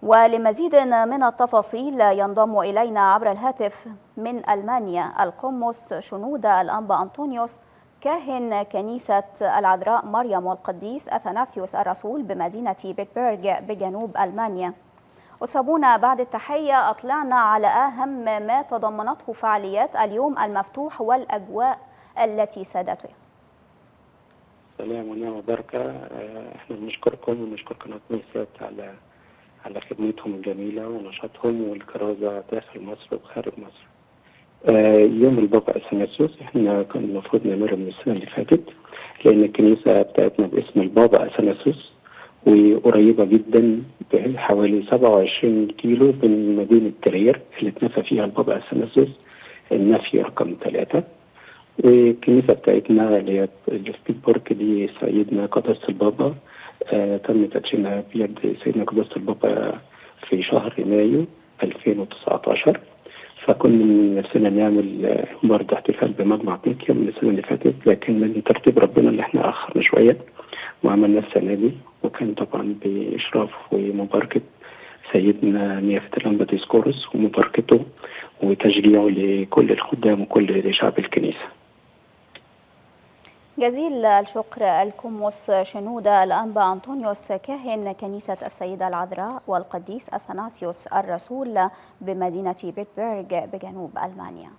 ولمزيد من التفاصيل ينضم إلينا عبر الهاتف من ألمانيا القمص شنودة الأنبا أنطونيوس كاهن كنيسة العذراء مريم والقديس أثناثيوس الرسول بمدينة بيتبرغ بجنوب ألمانيا. أصابونا بعد التحية أطلعنا على أهم ما تضمنته فعاليات اليوم المفتوح والأجواء التي سادته. سلام ونعمة وبركة. احنا بنشكركم ونشكر قناة ميسات على خدمتهم الجميلة ونشاطهم والكرازة داخل مصر وخارج مصر. يوم البابا أثناسيوس احنا كان المفروض نعمله من السنة اللي فاتت، لأن الكنيسة بتاعتنا باسم البابا أثناسيوس وقريبة جدا بحوالي 27 كيلو من مدينة ترير اللي اتنفى فيها البابا أثناسيوس النفي رقم 3. والكنيسة بتاعتنا اللي هي الستيبورك دي سيدنا قداسة البابا تم تدشينها بيد سيدنا قداسة البابا في شهر مايو 2019. فكنا نفسنا نعمل برضه احتفال بمجمع بيكيا من السنة اللي فاتت، لكن من ترتيب ربنا اللي احنا أخرنا شوية وعملنا السنة دي، وكان طبعا بإشراف ومباركة سيدنا نيافة الأنبا ديسكورس ومباركته وتشجيعه لكل الخدام وكل شعب الكنيسة. جزيل الشكر القمص شنودة الأنبا أنطونيوس كاهن كنيسة السيدة العذراء والقديس أثناسيوس الرسول بمدينة بيتبرغ بجنوب ألمانيا.